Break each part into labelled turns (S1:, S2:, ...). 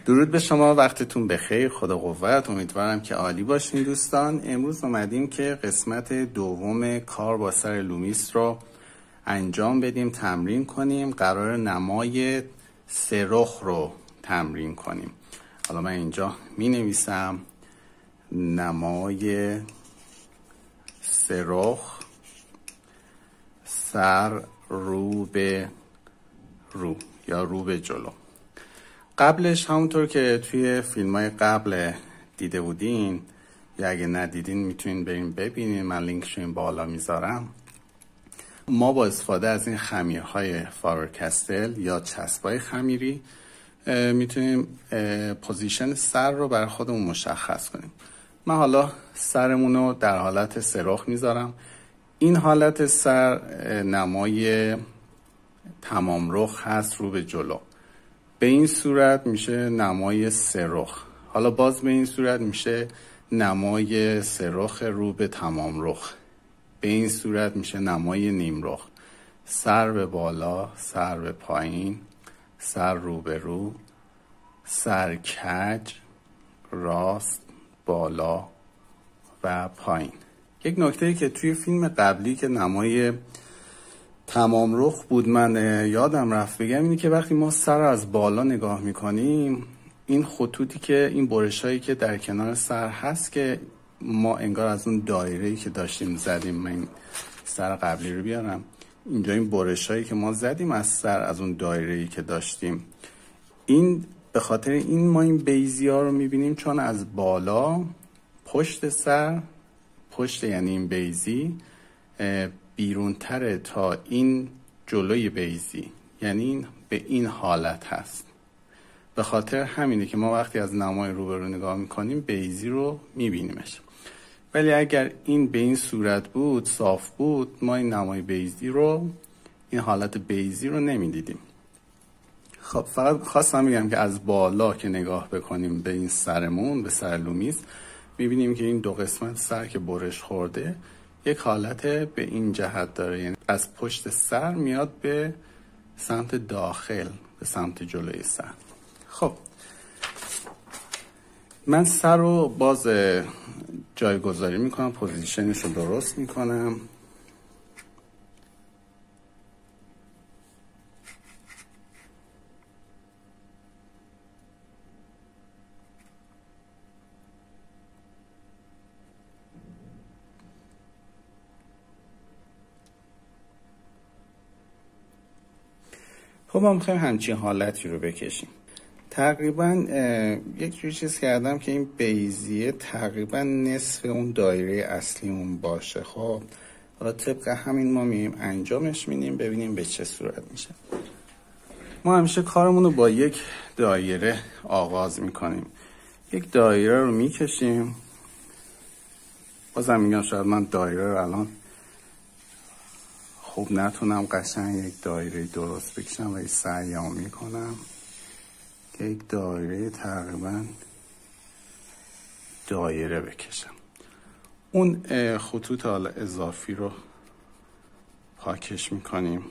S1: درود به شما، وقتتون بخیر، خدا قوت. امیدوارم که عالی باشین دوستان. امروز اومدیم که قسمت دوم کار با سر لومیس رو انجام بدیم، تمرین کنیم. قرار نمای سرخ رو تمرین کنیم. حالا من اینجا می نویسم نمای سرخ، سر رو به رو یا رو به جلو. قبلش همونطور که توی فیلم‌های قبل دیده بودین یا اگه ندیدین میتونین برین ببینین، من لینکشو این بالا میذارم. ما با استفاده از این خمیرهای فاور-کاستل یا چسبای خمیری میتونیم پوزیشن سر رو برای خودمون مشخص کنیم. من حالا سرمون رو در حالت سرخ میذارم. این حالت سر نمای تمام رخ هست، رو به جلو. به این صورت میشه نمای سرخ. حالا باز به این صورت میشه نمای سرخ رو به تمام رخ. به این صورت میشه نمای نیم رخ. سر به بالا، سر به پایین، سر رو به رو، سر کج، راست، بالا و پایین. یک نکته که توی فیلم قبلی که نمای تمام رخ بود من یادم رفت بگم، اینه که وقتی ما سر از بالا نگاه میکنیم، این خطوطی که این برش هایی که در کنار سر هست که ما انگار از اون دایره‌ای که داشتیم زدیم، من سر قبلی رو بیارم اینجا، این برش هایی که ما زدیم از سر از اون دایره‌ای که داشتیم، این به خاطر این ما این بیزی ها رو میبینیم، چون از بالا پشت سر، پشت یعنی این بیزی بیرون تره تا این جلوی بیزی، یعنی این به این حالت هست. به خاطر همینه که ما وقتی از نمای روبرو نگاه میکنیم بیزی رو میبینیمش. ولی اگر این به این صورت بود، صاف بود، ما این نمای بیزی رو، این حالت بیزی رو نمیدیدیم. خب فقط خواستم بگم که از بالا که نگاه بکنیم به این سرمون، به سر لومیس، میبینیم که این دو قسمت سر که برش خورده یک حالت به این جهت داره، یعنی از پشت سر میاد به سمت داخل، به سمت جلوی سر. خب من سر رو باز جایگذاری میکنم، پوزیشنش رو درست میکنم. خب ما میخوایم همچین حالتی رو بکشیم. تقریبا یک جور چیز کردم که این بیزیه تقریبا نصف اون دایره اصلیمون باشه. خب حالا طبق همین ما میریم انجامش میدیم، ببینیم به چه صورت میشه. ما همیشه کارمون رو با یک دایره آغاز میکنیم. یک دایره رو میکشیم. بازم میگم شاید من دایره رو الان خوب نتونم قشنگ یک دایره درست بکشم، ولی سعیمو میکنم که یک دایره تقریبا دایره بکشم. اون خطوط حالا اضافی رو پاکش میکنیم.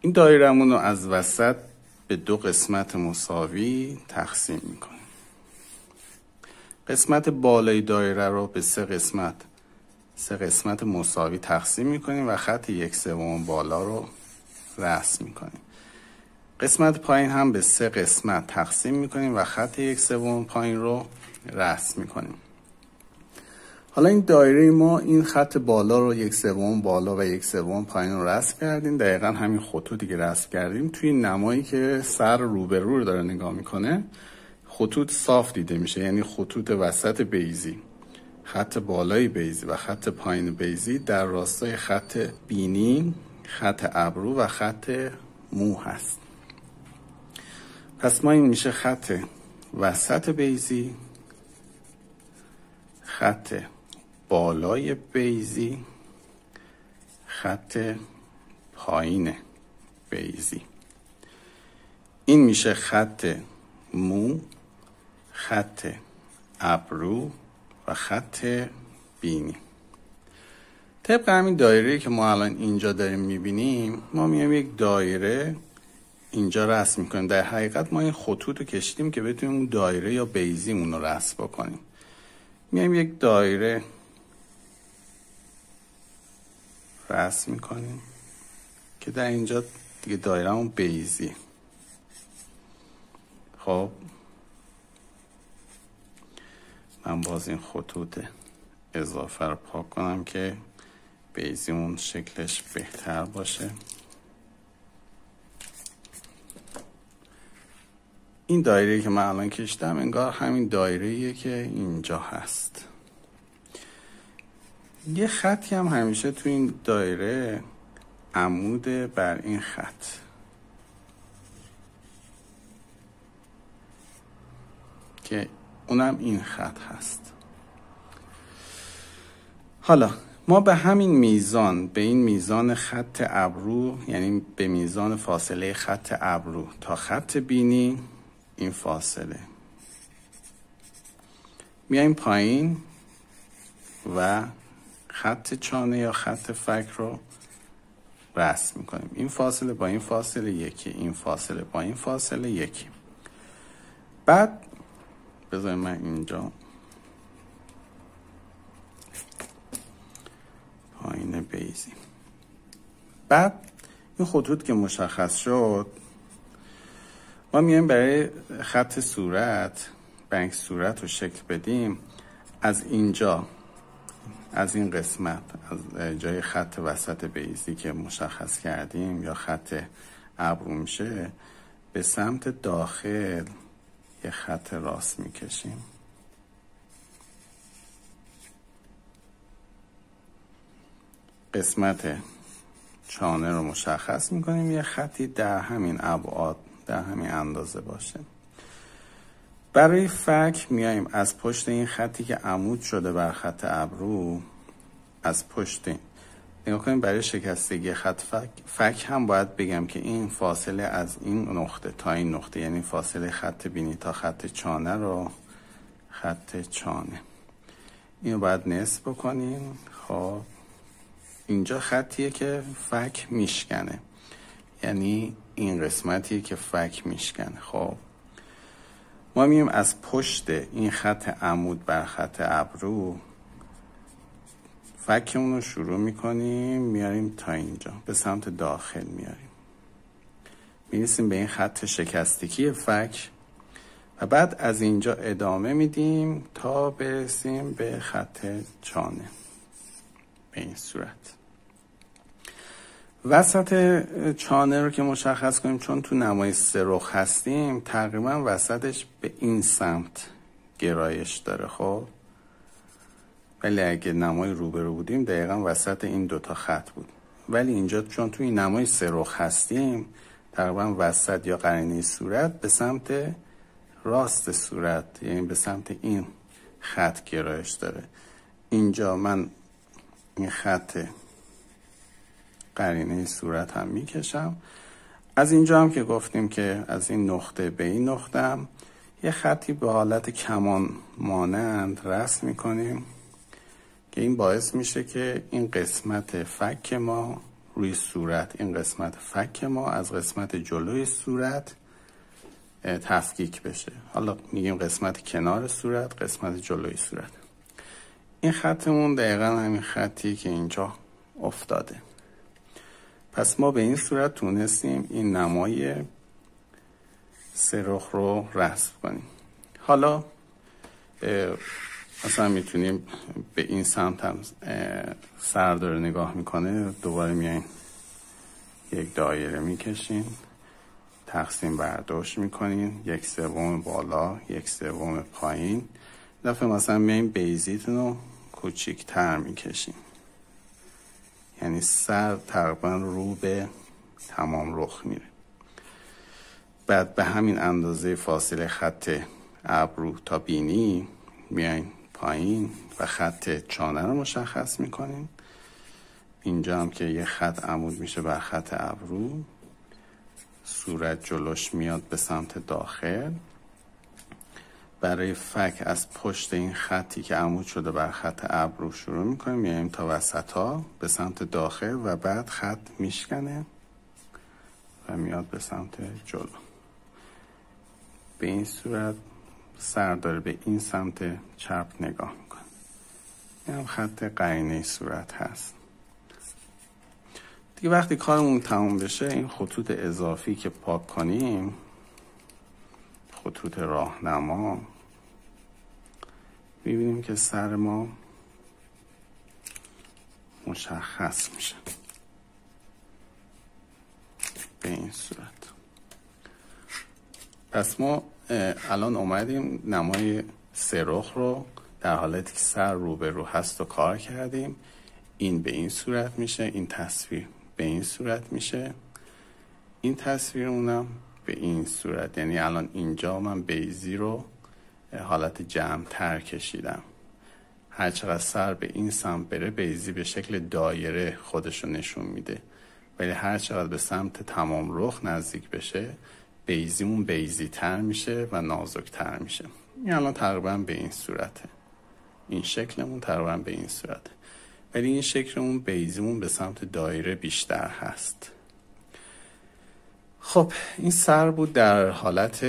S1: این دایرمون رو از وسط به دو قسمت مساوی تقسیم میکنیم. قسمت بالای دایره رو به سه قسمت مساوی تقسیم میکنیم و خط 1/3 بالا رو رسم میکنیم. قسمت پایین هم به 3 قسمت تقسیم میکنیم و خط 1/3 پایین رو رسم میکنیم. حالا این دایره ما این خط بالا رو 1/3 بالا و 1/3 پایین رو رسم کردیم. دقیقا همین خطوطی که رسم کردیم توی نمایی که سر روبرو رو داره نگاه میکنه خطوط صاف دیده میشه، یعنی خطوط وسط بیزی، خط بالای بیزی و خط پایین بیزی در راستای خط بینی، خط ابرو و خط مو هست. پس ما این میشه خط وسط بیزی، خط بالای بیزی، خط پایین بیزی. این میشه خط مو، خط ابرو و خط بینی. طبق همین دایره که ما الان اینجا داریم میبینیم، ما میایم یک دایره اینجا رسم میکنیم. در حقیقت ما این خطوط رو کشیدیم که بتونیم اون دایره یا بیزیمون رو رسم بکنیم. میایم یک دایره رسم میکنیم که در اینجا دیگه دایره همون بیزی. خب من باز این خطوط اضافه رو پاک کنم که بیزیمون شکلش بهتر باشه. این دایره که من الان کشیدم انگار همین دایره‌ایه که اینجا هست. یه خطی هم همیشه تو این دایره عمود بر این خط. که اونم این خط هست. حالا ما به همین میزان، به این میزان خط ابرو، یعنی به میزان فاصله خط ابرو تا خط بینی، این فاصله، میایم پایین و خط چانه یا خط فک رو رسم میکنیم. این فاصله با این فاصله یکی، این فاصله با این فاصله یکی. بعد بذاریم من اینجا پایین بیزی. بعد این خطوط که مشخص شد، ما میایم برای خط صورت، برای صورت رو شکل بدیم. از اینجا، از این قسمت، از جای خط وسط بیزی که مشخص کردیم یا خط ابرو میشه، به سمت داخل یه خط راست میکشیم. قسمت چانه رو مشخص میکنیم، یه خطی در همین ابعاد، در همین اندازه باشه. برای فک میایم از پشت این خطی که عمود شده بر خط ابرو، از پشت نگاه کنیم. برای شکستگی خط فک هم باید بگم که این فاصله از این نقطه تا این نقطه، یعنی فاصله خط بینی تا خط چانه رو، خط چانه اینو باید نصف بکنیم. خب اینجا خطیه که فک میشکنه، یعنی این قسمتیه که فک میشکنه. خب ما میایم از پشت این خط عمود بر خط ابرو فکمون رو شروع میکنیم، میاریم تا اینجا، به سمت داخل میاریم، میرسیم به این خط شکستگی فک و بعد از اینجا ادامه میدیم تا برسیم به خط چانه. به این صورت وسط چانه رو که مشخص کنیم، چون تو نمای سرخ هستیم، تقریبا وسطش به این سمت گرایش داره. خب ولی اگه نمای روبرو بودیم دقیقا وسط این دوتا خط بود. ولی اینجا چون توی نمای سرخ هستیم، تقریبا وسط یا قرینه صورت به سمت راست صورت، یعنی به سمت این خط گرایش داره. اینجا من این خط قرینه صورت هم میکشم. از اینجا هم که گفتیم که از این نقطه به این نقطه هم یه خطی به حالت کمان مانند رسم میکنیم که این باعث میشه که این قسمت فک ما روی صورت، این قسمت فک ما از قسمت جلوی صورت تفکیک بشه. حالا میگیم قسمت کنار صورت، قسمت جلوی صورت. این خطمون دقیقا همین خطی که اینجا افتاده. پس ما به این صورت تونستیم این نمای سرخ رو رسم کنیم. حالا مثلا میتونیم به این سمت هم سر داره نگاه میکنه، دوباره میایین یک دایره میکشین، تقسیم برداشت میکنین، 1/3 بالا 1/3 پایین. دفعه مثلا میایین بیزیتون رو کوچیک‌تر میکشین، یعنی سر تقریبا رو به تمام رخ میره. بعد به همین اندازه فاصله خط ابرو تا بینی میایین پایین و خط چانه رو مشخص میکنین. اینجا هم که یه خط عمود میشه بر خط ابرو، صورت جلوش میاد به سمت داخل. برای فک از پشت این خطی که عمود شده بر خط ابرو شروع میکنیم، میایم تا وسط ها به سمت داخل و بعد خط میشکنه و میاد به سمت جلو. به این صورت سر داره به این سمت چپ نگاه میکنه. این هم خط قرینه صورت هست. دیگه وقتی کارمون تموم بشه این خطوط اضافی که پاک کنیم، خطوط راهنما، میبینیم که سر ما مشخص میشه به این صورت. پس ما الان اومدیم نمای سرخ رو در حالتی که سر روبرو هست و کار کردیم. این به این صورت میشه، این تصویر به این صورت میشه، این تصویر اونم به این صورت. یعنی الان اینجا من بیضی رو حالت جمع تر کشیدم. هر چقدر سر به این سمت بره بیضی به شکل دایره خودشو نشون میده، ولی هر چقدر به سمت تمام رخ نزدیک بشه بیضیمون بیضی تر میشه و نازک تر میشه. این الان تقریبا به این صورته، این شکلمون تقریبا به این صورته، ولی این شکلمون بیضیمون به سمت دایره بیشتر هست. خب این سر بود در حالت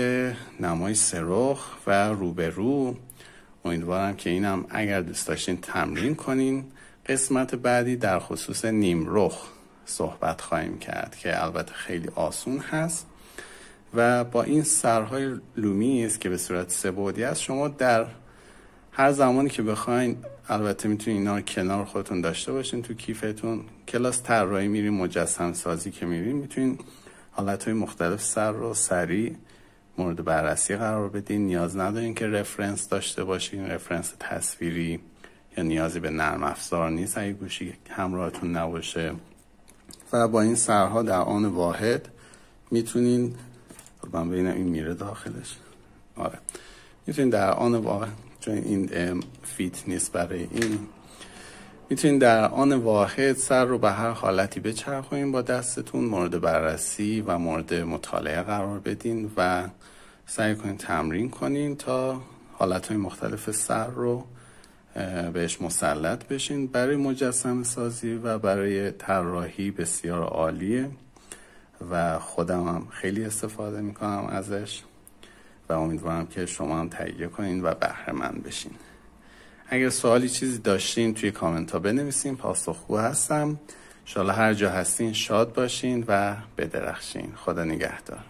S1: نمای سرخ و روبرو. امیدوارم که اینم اگر دوست داشتین تمرین کنین. قسمت بعدی در خصوص نیم رخ صحبت خواهیم کرد که البته خیلی آسون هست و با این سرهای لومی است که به صورت سه بعدی است. شما در هر زمانی که بخواین، البته میتونین اینا رو کنار خودتون داشته باشین تو کیفتون. کلاس طراحی میرین، مجسم سازی که میرین، میتونین حالتهای مختلف سر رو سریع مورد بررسی قرار بدین. نیاز ندارین که رفرنس داشته باشین، رفرنس تصویری، یا نیازی به نرم افزار نیست اگه گوشی همراهتون نباشه. و با این سرها در آن واحد میتونین، من ببینم این میره داخلش، آره، میتونین در آن واحد، چون این فیت نیست برای این، میتونین در آن واحد سر رو به هر حالتی بچرخونین با دستتون، مورد بررسی و مورد مطالعه قرار بدین و سعی کنین تمرین کنین تا حالتهای مختلف سر رو بهش مسلط بشین. برای مجسم سازی و برای طراحی بسیار عالیه و خودم هم خیلی استفاده میکنم ازش و امیدوارم که شما هم تهیه کنین و بهره مند بشین. اگر سوالی چیزی داشتین توی کامنت ها بنویسین، پاسخگو هستم. انشالله هر جا هستین شاد باشین و بدرخشین. خدا نگهدار.